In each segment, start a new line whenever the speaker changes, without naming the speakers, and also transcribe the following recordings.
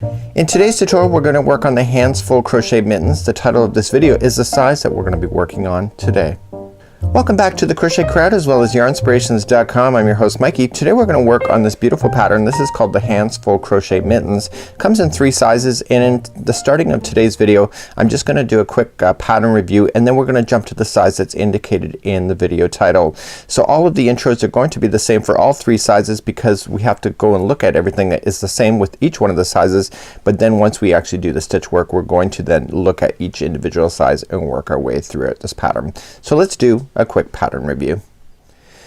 In today's tutorial, we're going to work on the hands full crochet mittens. The title of this video is the size that we're going to be working on today. Welcome back to the Crochet Crowd as well as yarnspirations.com. I'm your host Mikey. Today we're going to work on this beautiful pattern. This is called the hands full crochet mittens. Comes in 3 sizes, and in the starting of today's video I'm just going to do a quick pattern review, and then we're going to jump to the size that's indicated in the video title. So all of the intros are going to be the same for all 3 sizes because we have to go and look at everything that is the same with each one of the sizes, but then once we actually do the stitch work we're going to then look at each individual size and work our way through this pattern. So let's do a quick pattern review.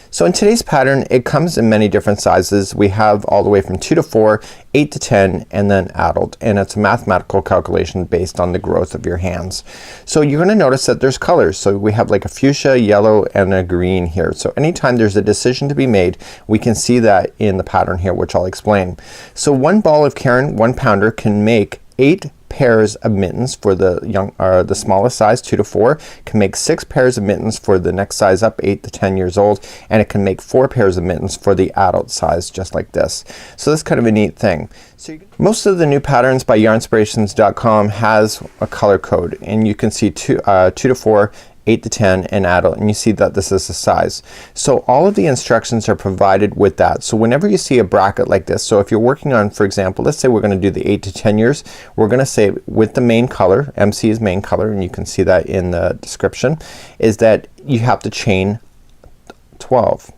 So in today's pattern it comes in many different sizes. We have all the way from 2 to 4, 8 to 10, and then adult, and it's a mathematical calculation based on the growth of your hands. So you're going to notice that there's colors. So we have like a fuchsia, yellow, and a green here. So anytime there's a decision to be made we can see that in the pattern here, which I'll explain. So one ball of Caron 1 pounder can make 8 pairs of mittens for the smallest size 2 to 4, can make 6 pairs of mittens for the next size up 8 to 10 years old, and it can make 4 pairs of mittens for the adult size, just like this. So that's kind of a neat thing. So most of the new patterns by yarnspirations.com has a color code, and you can see 2 to 4, 8 to 10, and adult, and you see that this is the size. So all of the instructions are provided with that. So whenever you see a bracket like this, so if you're working on, for example, let's say we're going to do the 8 to 10 years, we're going to say with the main color, MC is main color, and you can see that in the description, is that you have to chain 12.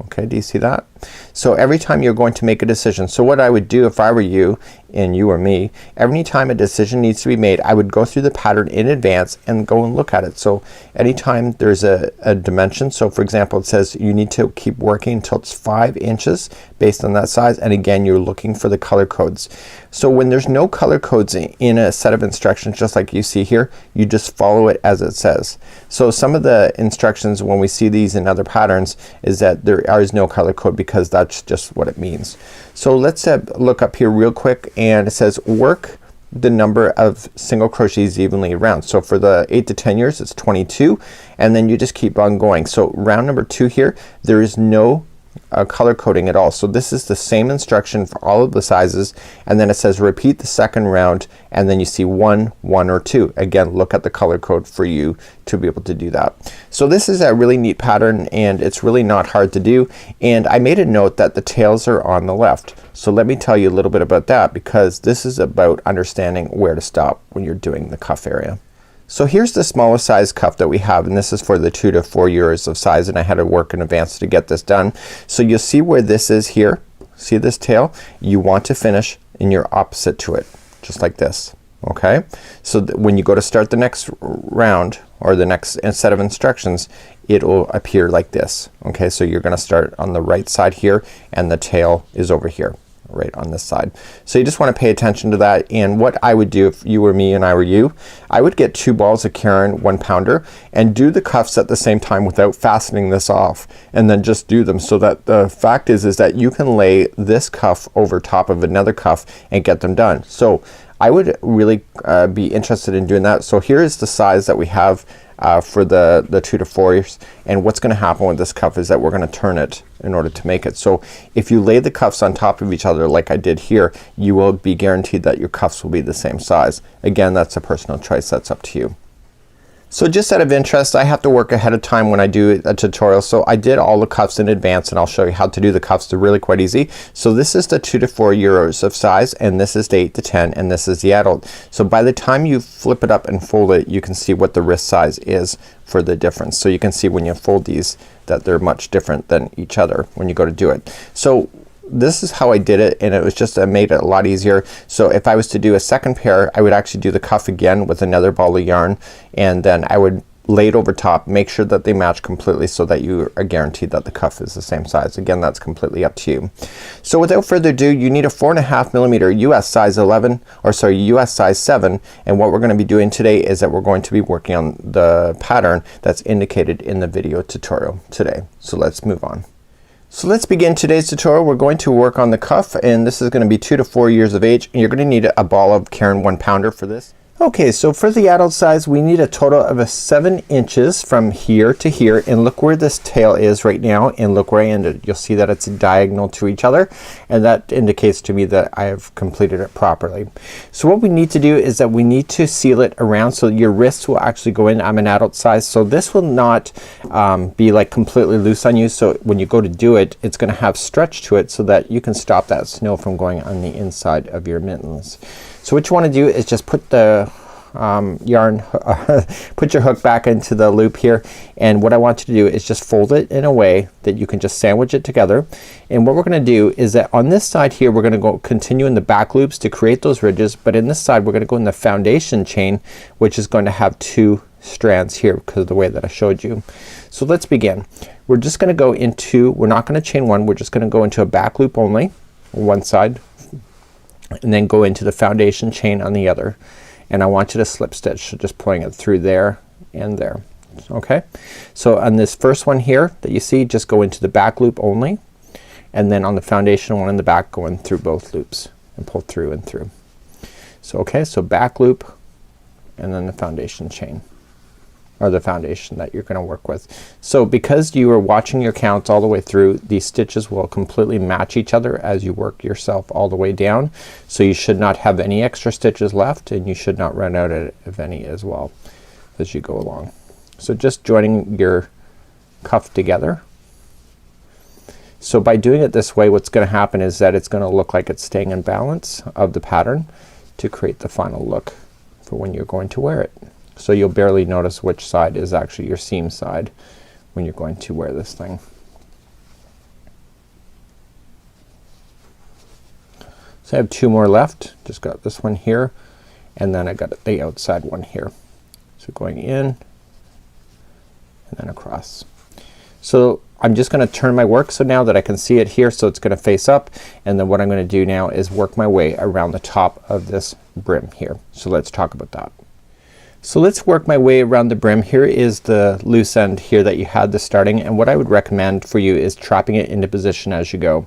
Okay, do you see that? So every time you're going to make a decision, so what I would do if I were you and you or me, every time a decision needs to be made I would go through the pattern in advance and go and look at it. So anytime there's a dimension, so for example it says you need to keep working until it's 5 inches based on that size, and again you're looking for the color codes. So when there's no color codes in a set of instructions just like you see here, you just follow it as it says. So some of the instructions when we see these in other patterns is that there is no color code because that's just what it means. So let's look up here real quick, and it says work the number of single crochets evenly around. So for the 8 to 10 years it's 22, and then you just keep on going. So round number 2 here there is no color coding at all. So this is the same instruction for all of the sizes, and then it says repeat the second round, and then you see 1, 1, or 2. Again look at the color code for you to be able to do that. So this is a really neat pattern, and it's really not hard to do, and I made a note that the tails are on the left. So let me tell you a little bit about that, because this is about understanding where to stop when you're doing the cuff area. So here's the smallest size cuff that we have, and this is for the 2 to 4 years of size, and I had to work in advance to get this done. So you'll see where this is here. See this tail? You want to finish in your opposite to it, just like this. Okay? So when you go to start the next round or the next set of instructions, it will appear like this. Okay? So you're gonna start on the right side here, and the tail is over here right on this side. So you just want to pay attention to that, and what I would do if you were me and I were you, I would get 2 balls of Caron 1 pounder and do the cuffs at the same time without fastening this off, and then just do them. So that the fact is that you can lay this cuff over top of another cuff and get them done. So I would really be interested in doing that. So here is the size that we have for the 2 to 4 years, and what's gonna happen with this cuff is that we're gonna turn it in order to make it. So if you lay the cuffs on top of each other like I did here, you will be guaranteed that your cuffs will be the same size. Again that's a personal choice, that's up to you. So just out of interest, I have to work ahead of time when I do a tutorial, so I did all the cuffs in advance, and I'll show you how to do the cuffs. They're really quite easy. So this is the 2 to 4 years of size, and this is the 8 to 10, and this is the adult. So by the time you flip it up and fold it you can see what the wrist size is for the difference. So you can see when you fold these that they're much different than each other when you go to do it. So this is how I did it, and it was just made it a lot easier. So if I was to do a second pair I would actually do the cuff again with another ball of yarn, and then I would lay it over top, make sure that they match completely so that you are guaranteed that the cuff is the same size. Again that's completely up to you. So without further ado, you need a 4.5 millimeter US size 11, or sorry US size 7, and what we're going to be doing today is that we're going to be working on the pattern that's indicated in the video tutorial today. So let's move on. So let's begin today's tutorial. We're going to work on the cuff, and this is going to be 2 to 4 years of age, and you're going to need a ball of Caron 1 pounder for this. Okay, so for the adult size we need a total of 7 inches from here to here, and look where this tail is right now and look where I ended. You'll see that it's diagonal to each other, and that indicates to me that I have completed it properly. So what we need to do is that we need to seal it around so your wrists will actually go in. I'm an adult size, so this will not be like completely loose on you, so when you go to do it, it's gonna have stretch to it so that you can stop that snow from going on the inside of your mittens. So what you want to do is just put the yarn put your hook back into the loop here, and what I want you to do is just fold it in a way that you can just sandwich it together. And what we're gonna do is that on this side here we're gonna go continue in the back loops to create those ridges, but in this side we're gonna go in the foundation chain, which is going to have 2 strands here because of the way that I showed you. So let's begin. We're just gonna go into, we're not gonna chain 1, we're just gonna go into a back loop only, one side, and then go into the foundation chain on the other. And I want you to slip stitch, so just pulling it through there and there. Okay, so on this first one here that you see, just go into the back loop only, and then on the foundation one in the back, going through both loops and pull through and through. So okay, so back loop and then the foundation chain, or the foundation that you're gonna work with. So because you are watching your counts all the way through, these stitches will completely match each other as you work yourself all the way down. So you should not have any extra stitches left, and you should not run out of any as well as you go along. So just joining your cuff together. So by doing it this way, what's gonna happen is that it's gonna look like it's staying in balance of the pattern to create the final look for when you're going to wear it. So you'll barely notice which side is actually your seam side when you're going to wear this thing. So I have 2 more left. Just got this one here, and then I got the outside one here. So going in and then across. So I'm just gonna turn my work so now that I can see it here, so it's gonna face up, and then what I'm gonna do now is work my way around the top of this brim here. So let's talk about that. So let's work my way around the brim. Here is the loose end here that you had the starting, and what I would recommend for you is trapping it into position as you go.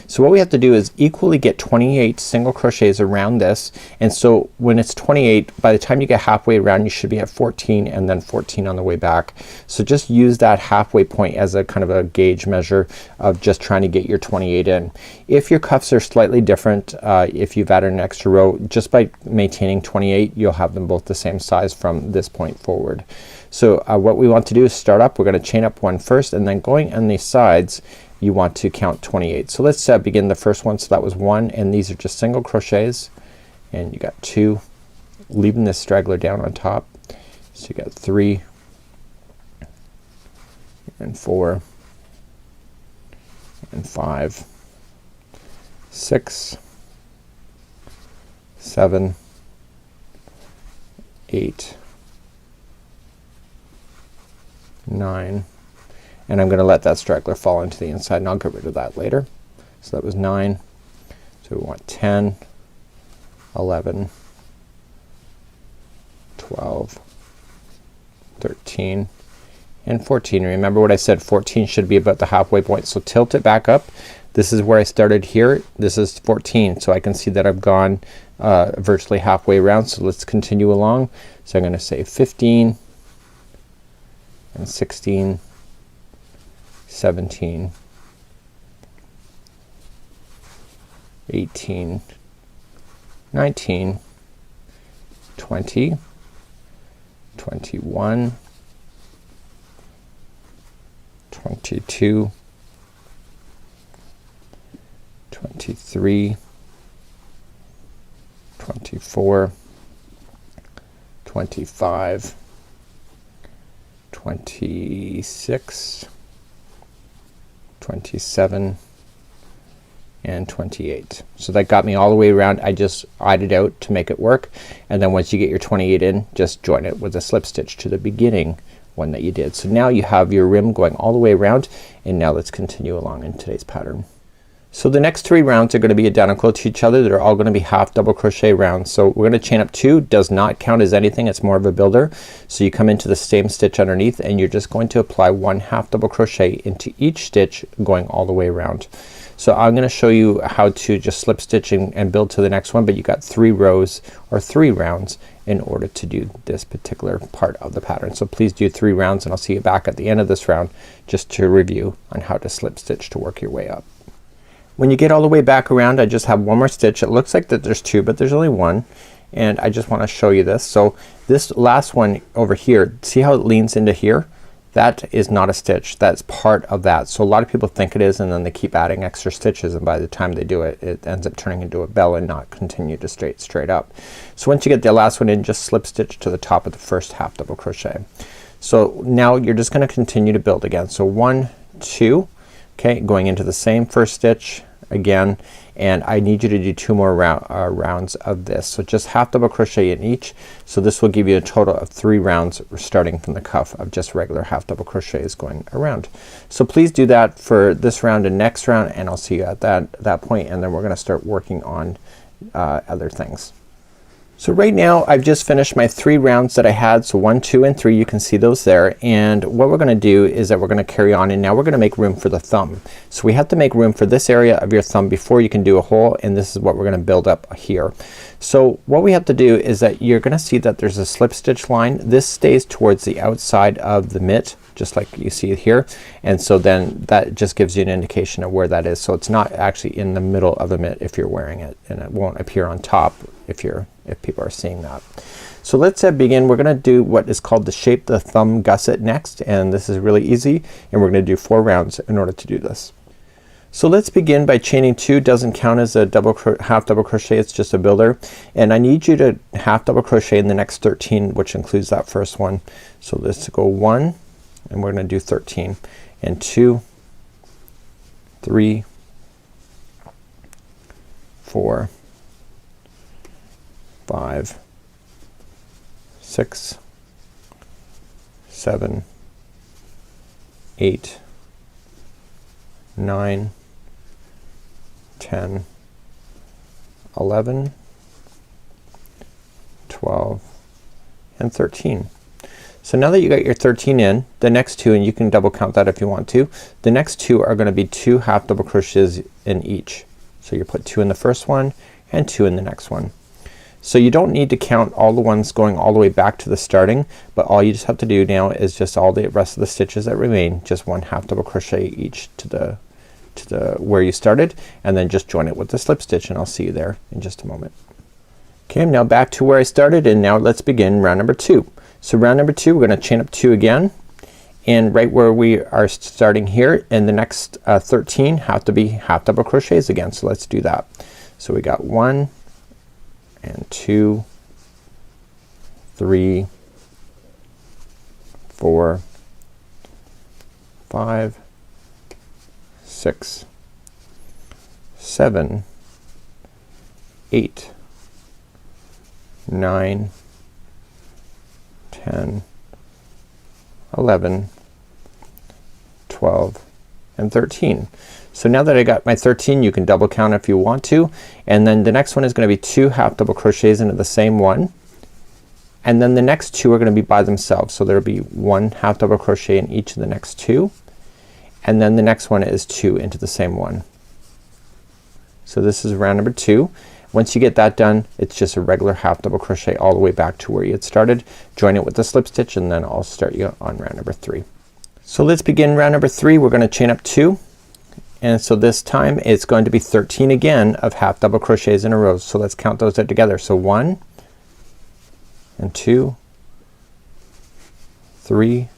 So what we have to do is equally get 28 single crochets around this, and so when it's 28, by the time you get halfway around you should be at 14 and then 14 on the way back. So just use that halfway point as a kind of a gauge measure of just trying to get your 28 in. If your cuffs are slightly different, if you've added an extra row, just by maintaining 28 you'll have them both the same size from this point forward. So what we want to do is start up, we're gonna chain up 1 first, and then going on these sides you want to count 28. So let's begin the first one. So that was 1, and these are just single crochets, and you got 2, leaving this straggler down on top. So you got 3 and 4 and 5, 6, 7, 8, 9, and I'm gonna let that straggler fall into the inside, and I'll get rid of that later. So that was 9. So we want 10, 11, 12, 13, and 14. Remember what I said, 14 should be about the halfway point. So tilt it back up. This is where I started here. This is 14. So I can see that I've gone virtually halfway around. So let's continue along. So I'm gonna say 15 and 16, 17, 18, 19, 20, 21, 22, 23, 24, 25, 26, 27, and 28. So that got me all the way around. I just eyed it out to make it work, and then once you get your 28 in, just join it with a slip stitch to the beginning one that you did. So now you have your rim going all the way around, and now let's continue along in today's pattern. So the next 3 rounds are going to be identical to each other. They're all going to be half double crochet rounds. So we're going to chain up 2. Does not count as anything, it's more of a builder. So you come into the same stitch underneath, and you're just going to apply 1 half double crochet into each stitch going all the way around. So I'm gonna show you how to just slip stitch and build to the next one, but you got 3 rows or 3 rounds in order to do this particular part of the pattern. So please do 3 rounds and I'll see you back at the end of this round just to review on how to slip stitch to work your way up. When you get all the way back around, I just have one more stitch. It looks like that there's 2 but there's only 1, and I just want to show you this. So this last one over here, see how it leans into here? That is not a stitch. That's part of that. So a lot of people think it is and then they keep adding extra stitches, and by the time they do it, it ends up turning into a bell and not continue to straight up. So once you get the last one in, just slip stitch to the top of the first half double crochet. So now you're just gonna continue to build again. So 1, 2, okay, going into the same first stitch again, and I need you to do 2 more rounds of this. So just half double crochet in each. So this will give you a total of 3 rounds starting from the cuff of just regular half double crochets going around. So please do that for this round and next round, and I'll see you at that point, and then we're gonna start working on other things. So right now I've just finished my 3 rounds that I had. So 1, 2, and 3, you can see those there, and what we're gonna do is that we're gonna carry on, and now we're gonna make room for the thumb. So we have to make room for this area of your thumb before you can do a hole, and this is what we're gonna build up here. So what we have to do is that you're gonna see that there's a slip stitch line. This stays towards the outside of the mitt, just like you see here, and so then that just gives you an indication of where that is. So it's not actually in the middle of the mitt if you're wearing it, and it won't appear on top if people are seeing that. So let's begin. We're gonna do what is called the shape the thumb gusset next, and this is really easy, and we're gonna do 4 rounds in order to do this. So let's begin by chaining 2. Doesn't count as a half double crochet, it's just a builder, and I need you to half double crochet in the next 13, which includes that first one. So let's go 1, and we're gonna do 13, and 2, 3, 4, 5, 6, 7, 8, 9, 10, 11, 12, and 13. So now that you got your 13 in, the next 2, and you can double count that if you want to, the next 2 are gonna be 2 half double crochets in each. So you put 2 in the first one and 2 in the next one. So you don't need to count all the ones going all the way back to the starting, but all you just have to do now is just all the rest of the stitches that remain, just 1 half double crochet each to the where you started, and then just join it with the slip stitch, and I'll see you there in just a moment. Okay, I'm now back to where I started, and now let's begin round number 2. So round number 2, we're gonna chain up 2 again, and right where we are starting here in the next 13 have to be half double crochets again. So let's do that. So we got 1 and 2, 3, 4, 5, 6, 7, 8, 9, 10, 11, 12, and 13. So now that I got my 13, you can double count if you want to, and then the next one is gonna be 2 half double crochets into the same one, and then the next 2 are gonna be by themselves. So there'll be 1 half double crochet in each of the next 2, and then the next one is 2 into the same one. So this is round number 2. Once you get that done, it's just a regular half double crochet all the way back to where you had started. Join it with the slip stitch, and then I'll start you on round number 3. So let's begin round number 3. We're gonna chain up 2, and so this time it's going to be 13 again of half double crochets in a row. So let's count those out together. So 1 and 2, 3,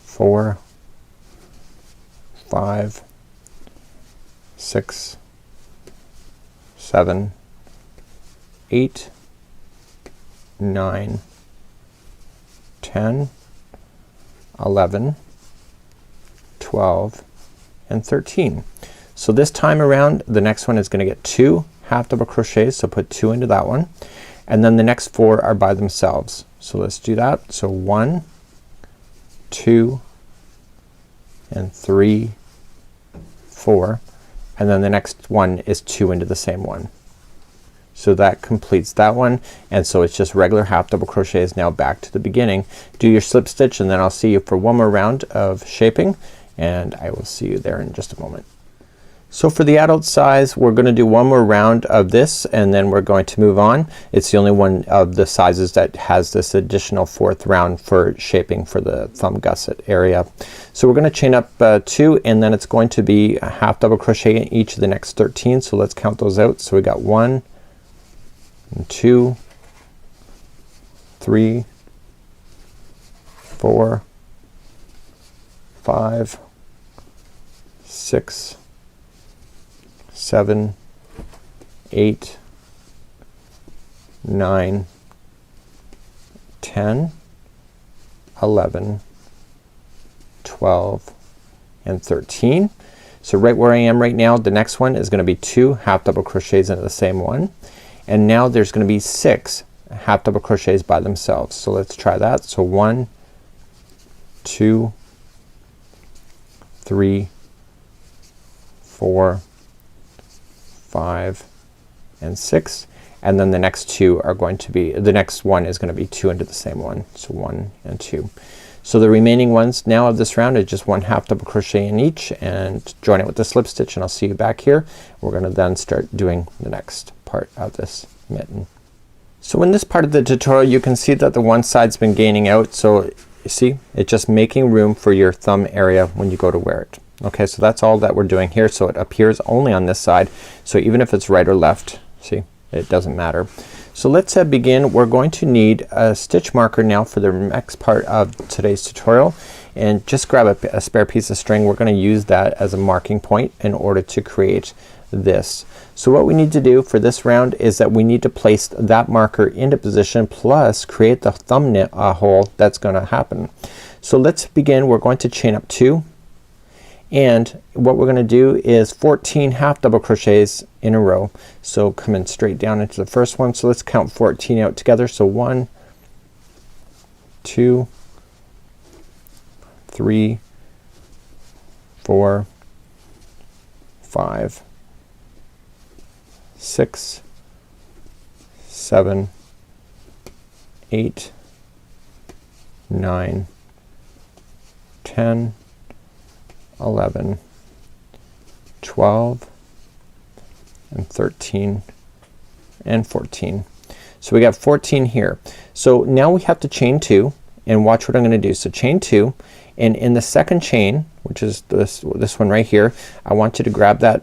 4, 5, 6, 7, 8, 9, 10, 11, 12, and 13. So this time around the next one is gonna get 2 half double crochets, so put 2 into that one, and then the next 4 are by themselves. So let's do that. So 1, 2, and 3, 4, and then the next one is 2 into the same one. So that completes that one, and so it's just regular half double crochets now back to the beginning. Do your slip stitch, and then I'll see you for one more round of shaping, and I will see you there in just a moment. So for the adult size, we're going to do one more round of this and then we're going to move on. It's the only one of the sizes that has this additional 4th round for shaping for the thumb gusset area. So we're going to chain up 2 and then it's going to be a half double crochet in each of the next 13. So let's count those out. So we got 1 and 2, 3, 4, 5, 6, 7, 8, 9, 10, 11, 12, and 13. So right where I am right now, the next one is going to be 2 half double crochets into the same one, and now there's going to be 6 half double crochets by themselves. So let's try that. So 1, 2, 3, 4, 5, and 6, and then the next 2 are going to be, the next one is going to be 2 into the same one. So 1 and 2. So the remaining ones now of this round is just 1 half double crochet in each and join it with the slip stitch, and I'll see you back here. We're gonna then start doing the next part of this mitten. So in this part of the tutorial you can see that the one side's been gaining out, so you see it's just making room for your thumb area when you go to wear it. Okay, so that's all that we're doing here. So it appears only on this side, so even if it's right or left, see, it doesn't matter. So let's begin. We're going to need a stitch marker now for the next part of today's tutorial, and just grab a spare piece of string. We're going to use that as a marking point in order to create this. So what we need to do for this round is that we need to place that marker into position plus create the thumb hole that's going to happen. So let's begin. We're going to chain up 2, and what we're going to do is 14 half double crochets in a row. So coming straight down into the first one. So let's count 14 out together. So 1, 2, 3, 4, 5, 6, 7, 8, 9, 10, 11, 12, and 13, and 14. So we got 14 here. So now we have to chain 2, and watch what I'm gonna do. So chain 2, and in the second chain, which is this one right here, I want you to grab that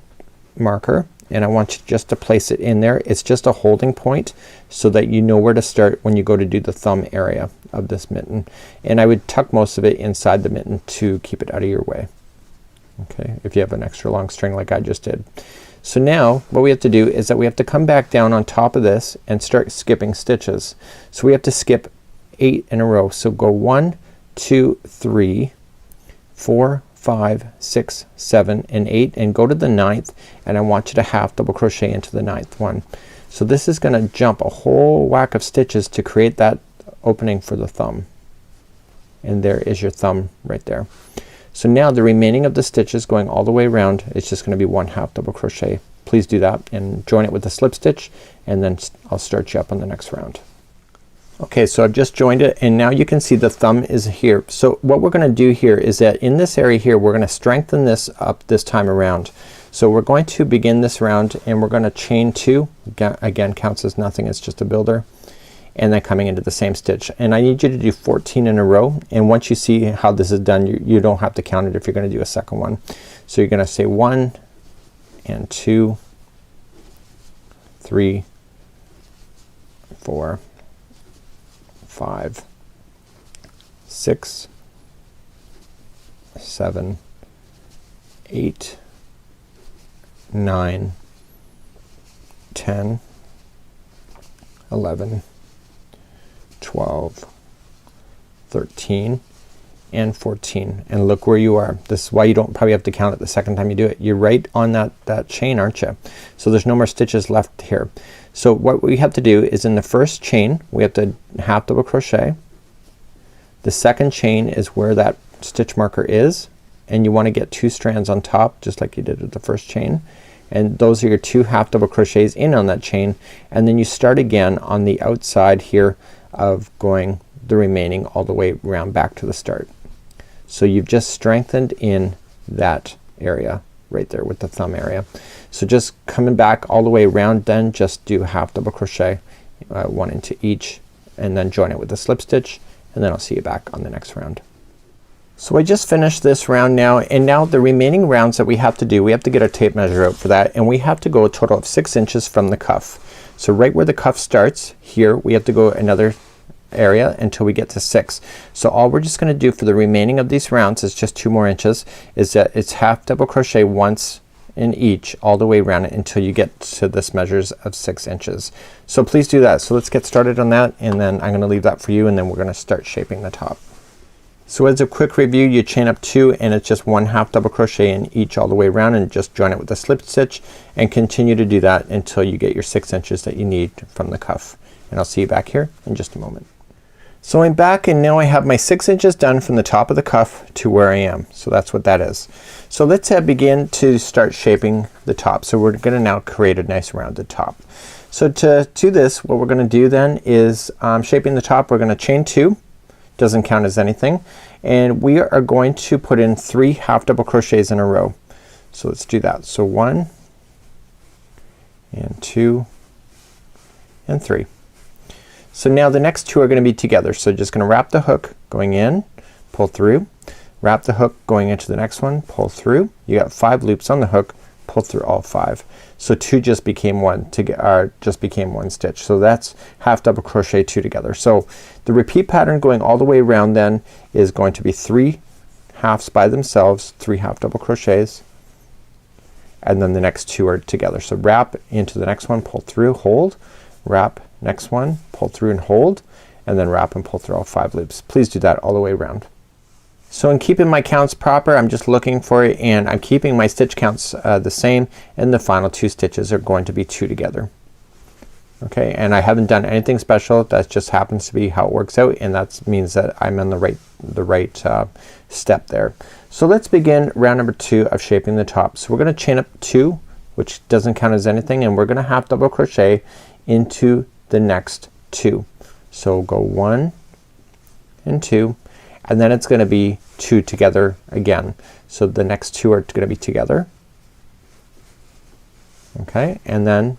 marker and I want you just to place it in there. It's just a holding point so that you know where to start when you go to do the thumb area of this mitten. And I would tuck most of it inside the mitten to keep it out of your way. Okay, if you have an extra long string like I just did. So now what we have to do is that we have to come back down on top of this and start skipping stitches. So we have to skip 8 in a row. So go 1, 2, 3, 4, 5, 6, 7, and 8, and go to the 9th, and I want you to half double crochet into the 9th one. So this is gonna jump a whole whack of stitches to create that opening for the thumb, and there is your thumb right there. So now the remaining of the stitches going all the way around, it's just gonna be 1 half double crochet. Please do that and join it with the slip stitch, and then I'll start you up on the next round. Okay, so I've just joined it, and now you can see the thumb is here. So what we're gonna do here is that in this area here we're gonna strengthen this up this time around. So we're going to begin this round and we're gonna chain 2. Again, counts as nothing, it's just a builder, and then coming into the same stitch. And I need you to do 14 in a row, and once you see how this is done, you don't have to count it if you're gonna do a second one. So you're gonna say 1 and 2, 3, 4, 5, 6, 7, 8, 9, 10, 11, 12, 13, and 14. And look where you are. This is why you don't probably have to count it the second time you do it. You're right on that chain, aren't you? So there's no more stitches left here. So what we have to do is in the first chain we have to half double crochet. The second chain is where that stitch marker is, and you want to get 2 strands on top just like you did with the first chain, and those are your 2 half double crochets in on that chain, and then you start again on the outside here of going the remaining all the way around back to the start. So you've just strengthened in that area right there with the thumb area. So just coming back all the way around, then just do half double crochet, one into each, and then join it with a slip stitch, and then I'll see you back on the next round. So I just finished this round now, and now the remaining rounds that we have to do, we have to get our tape measure out for that, and we have to go a total of 6 inches from the cuff. So right where the cuff starts here, we have to go another area until we get to 6. So all we're just gonna do for the remaining of these rounds is just 2 more inches, is that it's half double crochet once in each all the way around it until you get to this measures of 6 inches. So please do that. So let's get started on that, and then I'm gonna leave that for you, and then we're gonna start shaping the top. So as a quick review, you chain up 2, and it's just 1 half double crochet in each all the way around, and just join it with a slip stitch and continue to do that until you get your 6 inches that you need from the cuff. And I'll see you back here in just a moment. So I'm back, and now I have my 6 inches done from the top of the cuff to where I am. So that's what that is. So let's begin to start shaping the top. So we're gonna now create a nice rounded top. So to do this, what we're gonna do then is shaping the top, we're gonna chain 2. Doesn't count as anything, and we are going to put in 3 half double crochets in a row. So let's do that. So 1 and 2 and 3. So now the next 2 are gonna be together. So just gonna wrap the hook going in, pull through, wrap the hook going into the next one, pull through. You got 5 loops on the hook, pull through all 5. So 2 just became 1 just became 1 stitch. So that's half double crochet 2 together. So the repeat pattern going all the way around then is going to be 3 halves by themselves, 3 half double crochets, and then the next 2 are together. So wrap into the next one, pull through, hold, wrap, next one, pull through and hold, and then wrap and pull through all 5 loops. Please do that all the way around. So in keeping my counts proper, I'm just looking for it, and I'm keeping my stitch counts the same, and the final 2 stitches are going to be 2 together. Okay, and I haven't done anything special. That just happens to be how it works out, and that means that I'm on the right step there. So let's begin round number 2 of shaping the top. So we're gonna chain up 2, which doesn't count as anything, and we're gonna half double crochet into the next 2. So go 1 and 2, and then it's gonna be 2 together again. So the next 2 are gonna be together. Okay, and then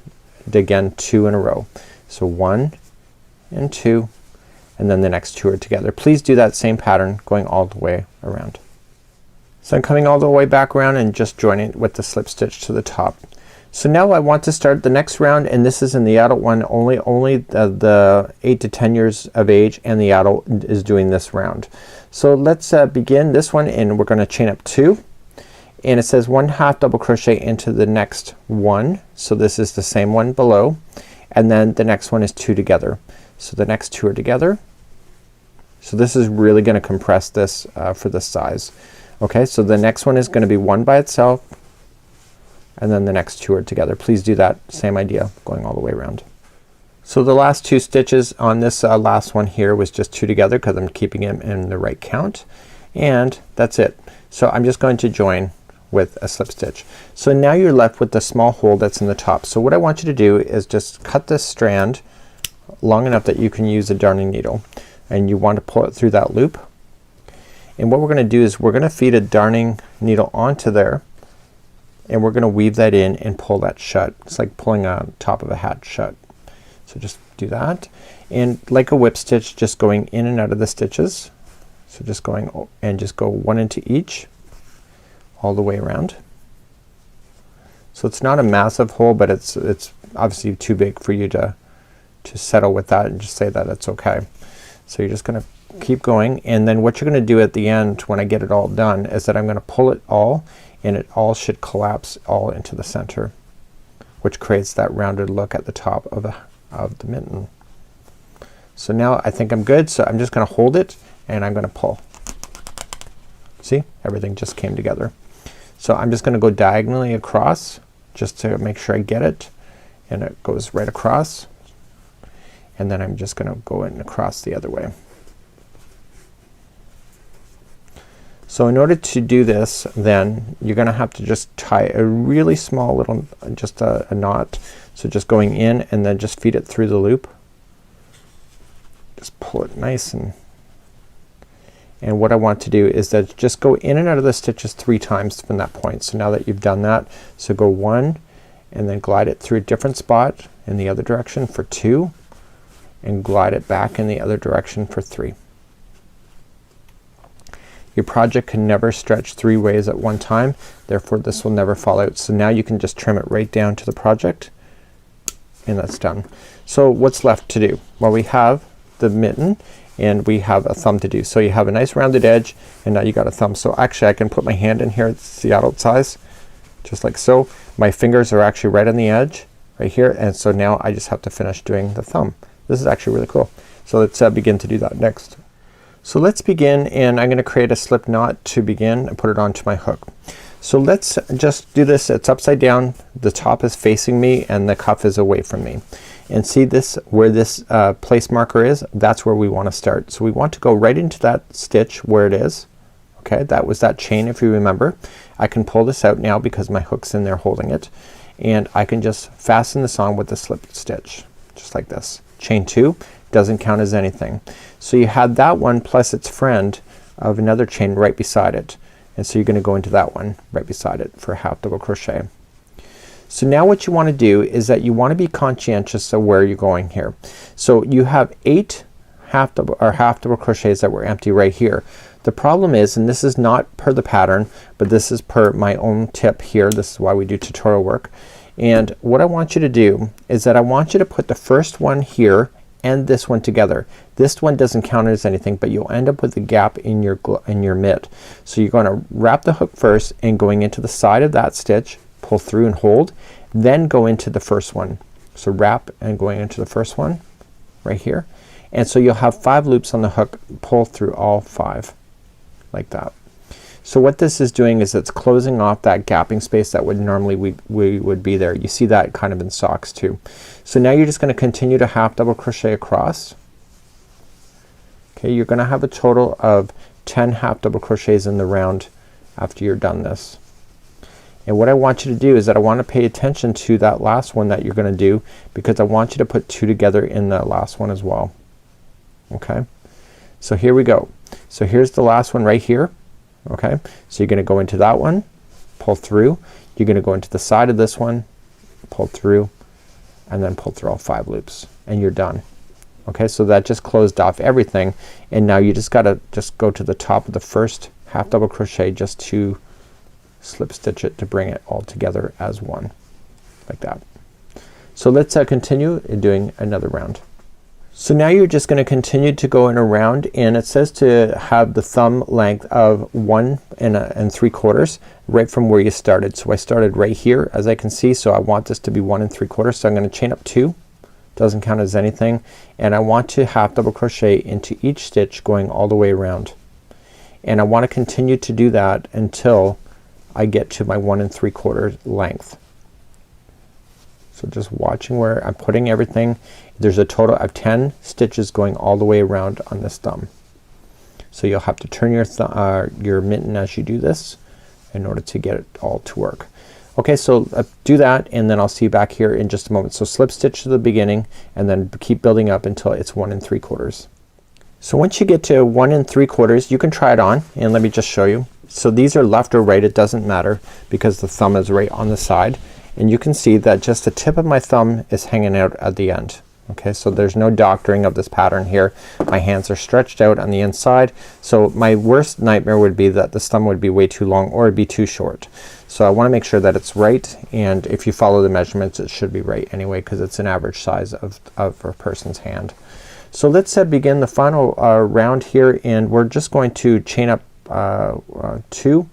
again 2 in a row. So 1 and 2, and then the next 2 are together. Please do that same pattern going all the way around. So I'm coming all the way back around and just joining with the slip stitch to the top. So now I want to start the next round, and this is in the adult one. Only the 8 to 10 years of age and the adult is doing this round. So let's begin this one, and we're gonna chain up 2, and it says 1 half double crochet into the next one. So this is the same one below, and then the next one is 2 together. So the next 2 are together. So this is really gonna compress this for this size. Okay, so the next one is gonna be 1 by itself, and then the next 2 are together. Please do that same idea going all the way around. So the last 2 stitches on this last one here was just 2 together because I'm keeping them in the right count, and that's it. So I'm just going to join with a slip stitch. So now you're left with the small hole that's in the top. So what I want you to do is just cut this strand long enough that you can use a darning needle, and you want to pull it through that loop. And what we're gonna do is we're gonna feed a darning needle onto there, and we're gonna weave that in and pull that shut. It's like pulling a top of a hat shut. So just do that, and like a whip stitch, just going in and out of the stitches. So just going and just go 1 into each all the way around. So it's not a massive hole, but it's obviously too big for you to settle with that and just say that it's okay. So you're just gonna keep going, and then what you're gonna do at the end when I get it all done is that I'm gonna pull it all, and it all should collapse all into the center, which creates that rounded look at the top of the mitten. So now I think I'm good, so I'm just gonna hold it and I'm gonna pull. See, everything just came together. So I'm just gonna go diagonally across just to make sure I get it, and it goes right across, and then I'm just gonna go in across the other way. So in order to do this, then you're gonna have to just tie a really small little, just a knot. So just going in and then just feed it through the loop. Just pull it nice, and and what I want to do is that just go in and out of the stitches 3 times from that point. So now that you've done that, so go 1 and then glide it through a different spot in the other direction for 2 and glide it back in the other direction for 3. Your project can never stretch 3 ways at one time, therefore this will never fall out. So now you can just trim it right down to the project and that's done. So what's left to do? Well, we have the mitten and we have a thumb to do. So you have a nice rounded edge and now you got a thumb. So actually I can put my hand in here, it's the adult size, just like so. My fingers are actually right on the edge right here, and so now I just have to finish doing the thumb. This is actually really cool. So let's begin to do that next. So let's begin, and I'm gonna create a slip knot to begin and put it onto my hook. So let's just do this. It's upside down, the top is facing me and the cuff is away from me. And see this, where this place marker is, that's where we want to start. So we want to go right into that stitch where it is. Okay, that was that chain if you remember. I can pull this out now because my hook's in there holding it, and I can just fasten this on with the slip stitch just like this. Chain 2 doesn't count as anything. So you had that one plus its friend of another chain right beside it, and so you're gonna go into that one right beside it for half double crochet. So now what you want to do is that you want to be conscientious of where you're going here. So you have 8 half double crochets that were empty right here. The problem is, and this is not per the pattern, but this is per my own tip here, this is why we do tutorial work, and what I want you to do is that I want you to put the first one here and this one together. This one doesn't count as anything, but you'll end up with a gap in your mitt. So you're gonna wrap the hook first and going into the side of that stitch, pull through and hold, then go into the first one. So wrap and going into the first one right here, and so you'll have 5 loops on the hook, pull through all 5 like that. So what this is doing is it's closing off that gapping space that would normally we would be there. You see that kind of in socks too. So now you're just gonna continue to half double crochet across. Okay, you're gonna have a total of 10 half double crochets in the round after you're done this. And what I want you to do is that I want to pay attention to that last one that you're gonna do, because I want you to put 2 together in the last one as well. Okay, so here we go. So here's the last one right here. Okay, so you're gonna go into that one, pull through, you're gonna go into the side of this one, pull through, and then pull through all 5 loops and you're done. Okay, so that just closed off everything, and now you just gotta go to the top of the first half double crochet just to slip stitch it to bring it all together as one like that. So let's continue doing another round. So now you're just gonna continue to go in a round, and it says to have the thumb length of 1 3/4 right from where you started. So I started right here as I can see, so I want this to be 1 3/4, so I'm gonna chain up 2, doesn't count as anything, and I want to half double crochet into each stitch going all the way around, and I want to continue to do that until I get to my 1 3/4 length. So just watching where I'm putting everything. There's a total of 10 stitches going all the way around on this thumb. So you'll have to turn your mitten as you do this in order to get it all to work. Okay, so do that, and then I'll see you back here in just a moment. So slip stitch to the beginning and then keep building up until it's 1 3/4. So once you get to 1 3/4, you can try it on, and let me just show you. So these are left or right, it doesn't matter because the thumb is right on the side, and you can see that just the tip of my thumb is hanging out at the end. Okay, so there's no doctoring of this pattern here. My hands are stretched out on the inside, so my worst nightmare would be that this thumb would be way too long or it'd be too short. So I want to make sure that it's right, and if you follow the measurements it should be right anyway, because it's an average size of a person's hand. So let's begin the final round here, and we're just going to chain up 2.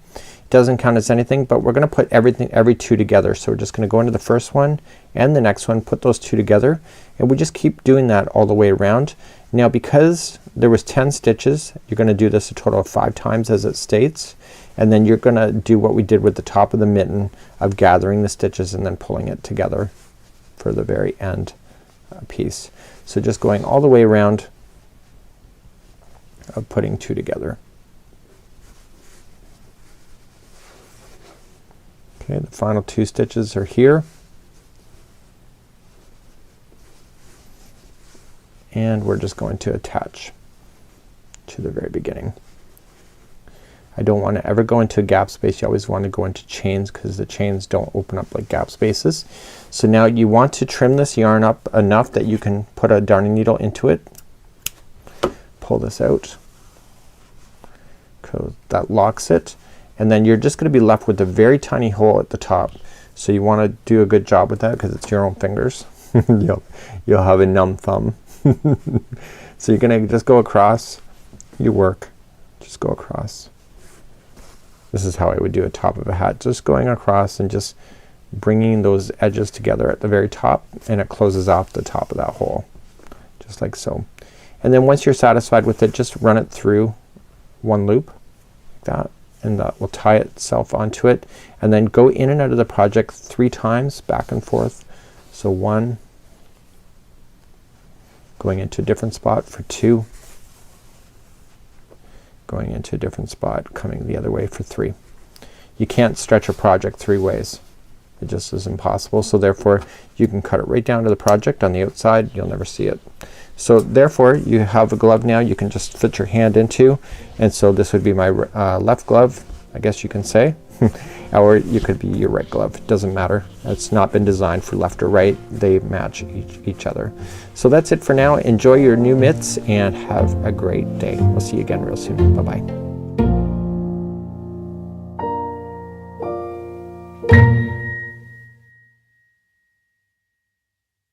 Doesn't count as anything, but we're gonna put every 2 together. So we're just gonna go into the first one and the next one, put those 2 together, and we just keep doing that all the way around. Now because there was 10 stitches, you're gonna do this a total of 5 times as it states, and then you're gonna do what we did with the top of the mitten of gathering the stitches and then pulling it together for the very end piece. So just going all the way around of putting 2 together. Okay, the final 2 stitches are here, and we're just going to attach to the very beginning. I don't want to ever go into a gap space. You always want to go into chains because the chains don't open up like gap spaces. So now you want to trim this yarn up enough that you can put a darning needle into it. Pull this out. That locks it, and then you're just gonna be left with a very tiny hole at the top. So you want to do a good job with that because it's your own fingers. You'll have a numb thumb. So you're gonna just go across. You work. Just go across. This is how I would do a top of a hat. Just going across and just bringing those edges together at the very top, and it closes off the top of that hole. Just like so. And then once you're satisfied with it, just run it through one loop like that, and that will tie itself onto it, and then go in and out of the project 3 times back and forth. So 1, going into a different spot for 2, going into a different spot, coming the other way for 3. You can't stretch a project 3 ways. It just is impossible. So therefore you can cut it right down to the project on the outside. You'll never see it. So therefore you have a glove now you can just fit your hand into, and so this would be my left glove, I guess you can say. Or you could be your right glove. It doesn't matter. It's not been designed for left or right. They match each other. So that's it for now. Enjoy your new mitts and have a great day. We'll see you again real soon. Bye bye.